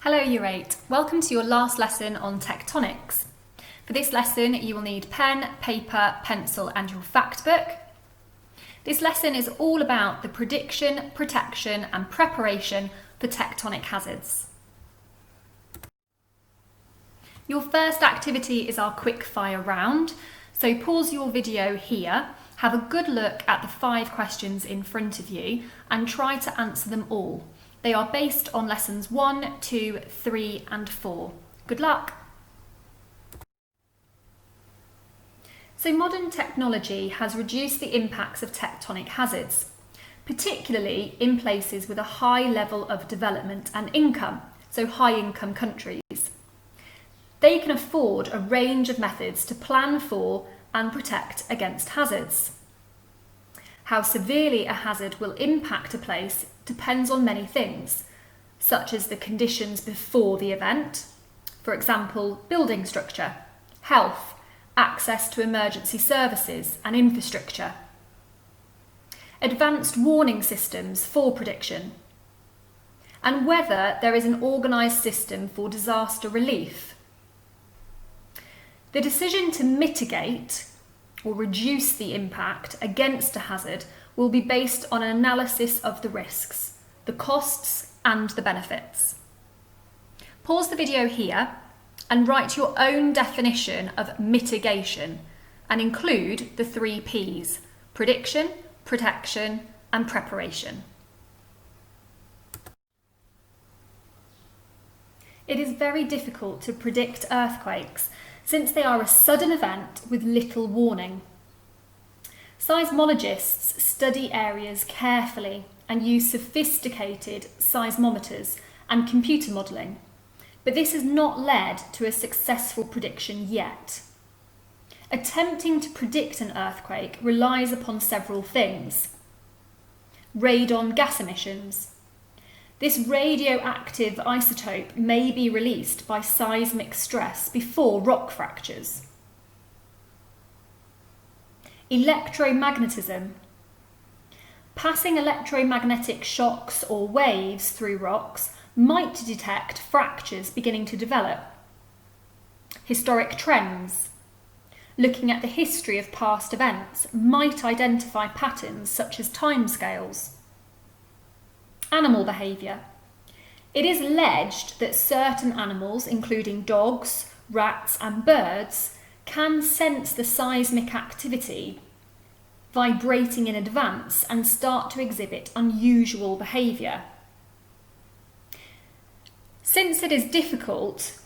Hello Year 8, welcome to your last lesson on tectonics. For this lesson you will need pen, paper, pencil and your fact book. This lesson is all about the prediction, protection and preparation for tectonic hazards. Your first activity is our quick fire round, so pause your video here, have a good look at the 5 questions in front of you and try to answer them all. They are based on lessons 1, 2, 3 and 4. Good luck! So modern technology has reduced the impacts of tectonic hazards, particularly in places with a high level of development and income, so high income countries. They can afford a range of methods to plan for and protect against hazards. How severely a hazard will impact a place depends on many things, such as the conditions before the event, for example, building structure, health, access to emergency services and infrastructure, advanced warning systems for prediction, and whether there is an organised system for disaster relief. The decision to mitigate or reduce the impact against a hazard will be based on an analysis of the risks, the costs and the benefits. Pause the video here and write your own definition of mitigation and include the 3 P's: prediction, protection and preparation. It is very difficult to predict earthquakes since they are a sudden event with little warning. Seismologists study areas carefully and use sophisticated seismometers and computer modelling, but this has not led to a successful prediction yet. Attempting to predict an earthquake relies upon several things. Radon gas emissions. This radioactive isotope may be released by seismic stress before rock fractures. Electromagnetism. Passing electromagnetic shocks or waves through rocks might detect fractures beginning to develop. Historic trends. Looking at the history of past events might identify patterns such as timescales. Animal behaviour. It is alleged that certain animals, including dogs, rats and birds, can sense the seismic activity vibrating in advance and start to exhibit unusual behaviour. Since it is difficult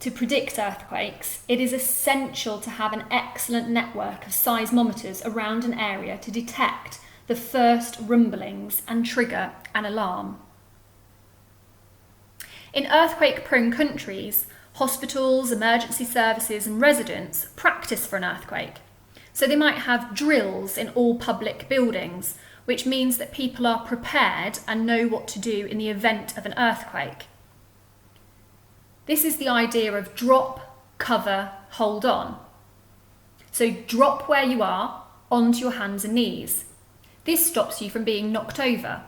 to predict earthquakes, it is essential to have an excellent network of seismometers around an area to detect the first rumblings and trigger an alarm. In earthquake-prone countries, hospitals, emergency services and residents practice for an earthquake. So they might have drills in all public buildings, which means that people are prepared and know what to do in the event of an earthquake. This is the idea of drop, cover, hold on. So drop where you are onto your hands and knees. This stops you from being knocked over.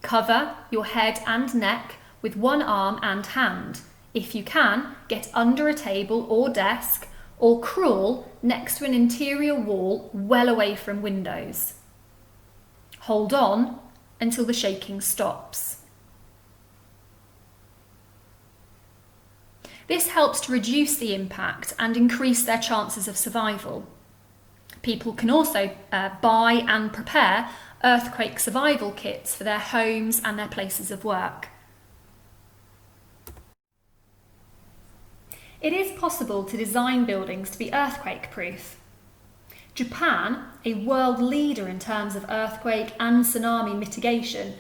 Cover your head and neck with one arm and hand. If you can, get under a table or desk or crawl next to an interior wall well away from windows. Hold on until the shaking stops. This helps to reduce the impact and increase their chances of survival. People can also buy and prepare earthquake survival kits for their homes and their places of work. It is possible to design buildings to be earthquake-proof. Japan, a world leader in terms of earthquake and tsunami mitigation,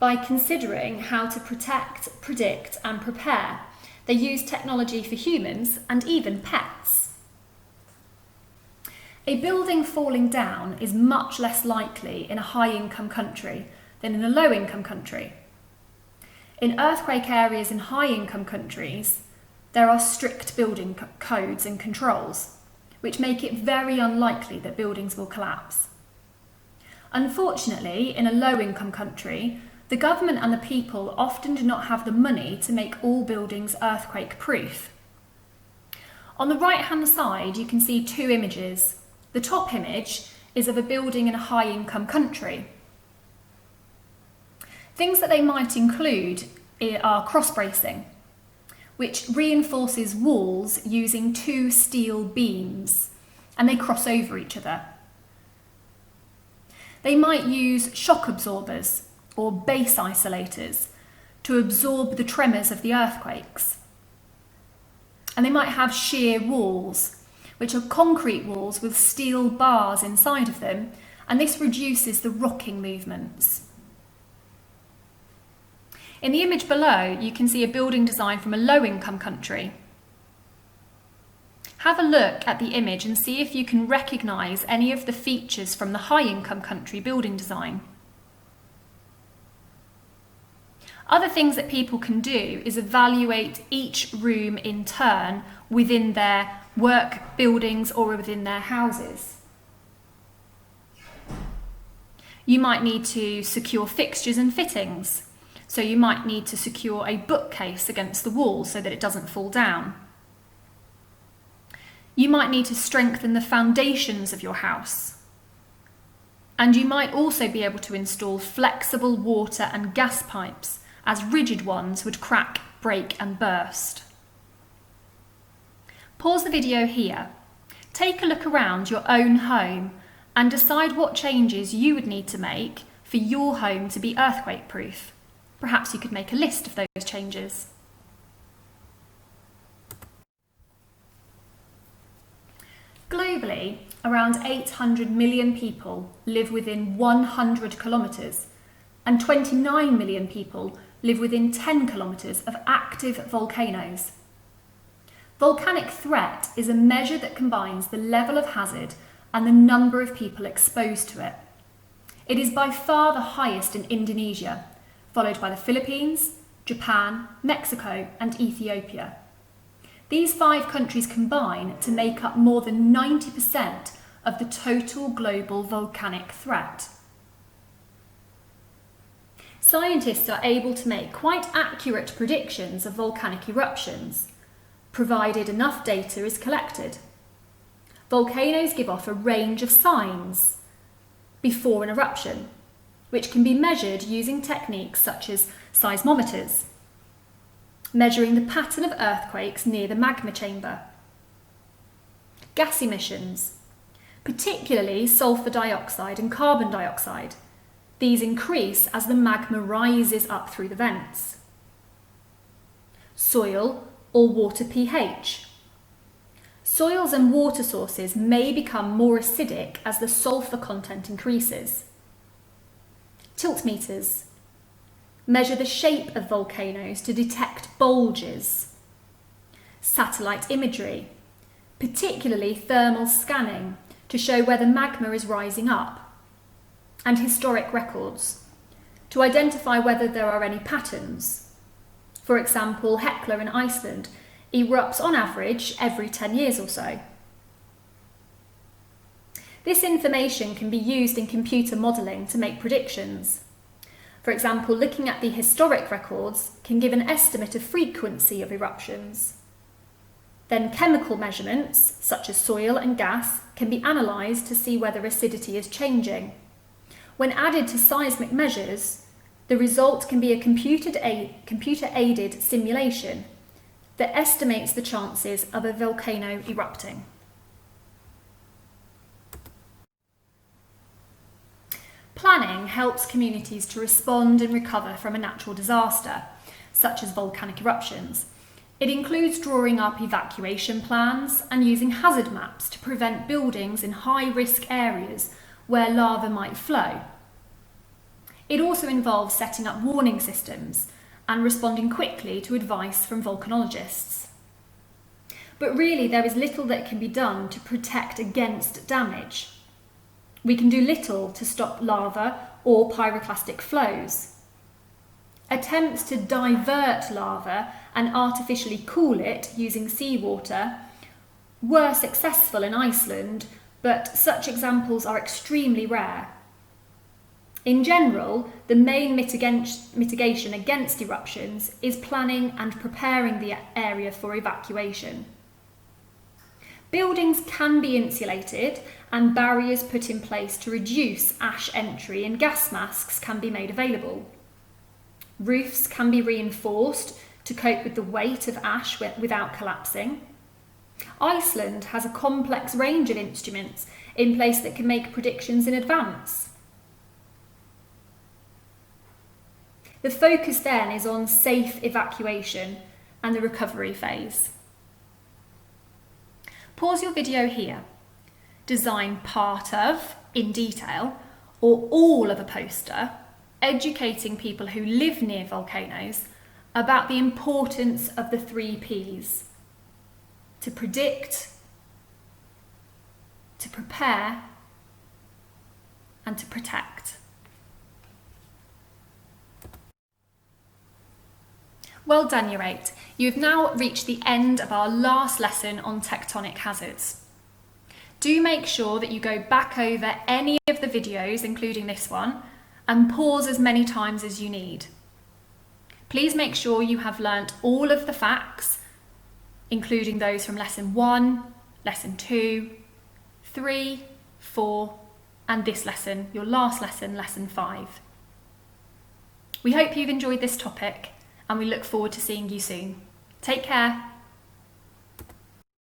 by considering how to protect, predict and prepare, they use technology for humans and even pets. A building falling down is much less likely in a high-income country than in a low-income country. In earthquake areas in high-income countries, there are strict building codes and controls, which make it very unlikely that buildings will collapse. Unfortunately, in a low-income country, the government and the people often do not have the money to make all buildings earthquake-proof. On the right-hand side, you can see two images. The top image is of a building in a high-income country. Things that they might include are cross-bracing, which reinforces walls using two steel beams, and they cross over each other. They might use shock absorbers or base isolators to absorb the tremors of the earthquakes. And they might have shear walls, which are concrete walls with steel bars inside of them, and this reduces the rocking movements. In the image below, you can see a building design from a low-income country. Have a look at the image and see if you can recognise any of the features from the high-income country building design. Other things that people can do is evaluate each room in turn within their work buildings or within their houses. You might need to secure fixtures and fittings. So you might need to secure a bookcase against the wall so that it doesn't fall down. You might need to strengthen the foundations of your house. And you might also be able to install flexible water and gas pipes, as rigid ones would crack, break and burst. Pause the video here. Take a look around your own home and decide what changes you would need to make for your home to be earthquake-proof. Perhaps you could make a list of those changes. Globally, around 800 million people live within 100 kilometres and 29 million people live within 10 kilometres of active volcanoes. Volcanic threat is a measure that combines the level of hazard and the number of people exposed to it. It is by far the highest in Indonesia, followed by the Philippines, Japan, Mexico and Ethiopia. These 5 countries combine to make up more than 90% of the total global volcanic threat. Scientists are able to make quite accurate predictions of volcanic eruptions, provided enough data is collected. Volcanoes give off a range of signs before an eruption, which can be measured using techniques such as seismometers, measuring the pattern of earthquakes near the magma chamber. Gas emissions, particularly sulfur dioxide and carbon dioxide. These increase as the magma rises up through the vents. Soil or water pH. Soils and water sources may become more acidic as the sulfur content increases. Tilt meters. Measure the shape of volcanoes to detect bulges. Satellite imagery, particularly thermal scanning to show where the magma is rising up. And historic records, to identify whether there are any patterns. For example, Hekla in Iceland erupts on average every 10 years or so. This information can be used in computer modelling to make predictions. For example, looking at the historic records can give an estimate of frequency of eruptions. Then chemical measurements, such as soil and gas, can be analysed to see whether acidity is changing. When added to seismic measures, the result can be a computer-aided simulation that estimates the chances of a volcano erupting. Planning helps communities to respond and recover from a natural disaster, such as volcanic eruptions. It includes drawing up evacuation plans and using hazard maps to prevent buildings in high-risk areas where lava might flow. It also involves setting up warning systems and responding quickly to advice from volcanologists. But really, there is little that can be done to protect against damage. We can do little to stop lava or pyroclastic flows. Attempts to divert lava and artificially cool it using seawater were successful in Iceland, but such examples are extremely rare. In general, the main mitigation against eruptions is planning and preparing the area for evacuation. Buildings can be insulated and barriers put in place to reduce ash entry, and gas masks can be made available. Roofs can be reinforced to cope with the weight of ash without collapsing. Iceland has a complex range of instruments in place that can make predictions in advance. The focus then is on safe evacuation and the recovery phase. Pause your video here. Design part of, in detail, or all of a poster educating people who live near volcanoes about the importance of the 3 Ps: to predict, to prepare, and to protect. Well done, Year 8. You have now reached the end of our last lesson on tectonic hazards. Do make sure that you go back over any of the videos, including this one, and pause as many times as you need. Please make sure you have learnt all of the facts, including those from lesson 1, lesson 2, 3, 4, and this lesson, your last lesson, lesson 5. We hope you've enjoyed this topic, and we look forward to seeing you soon. Take care.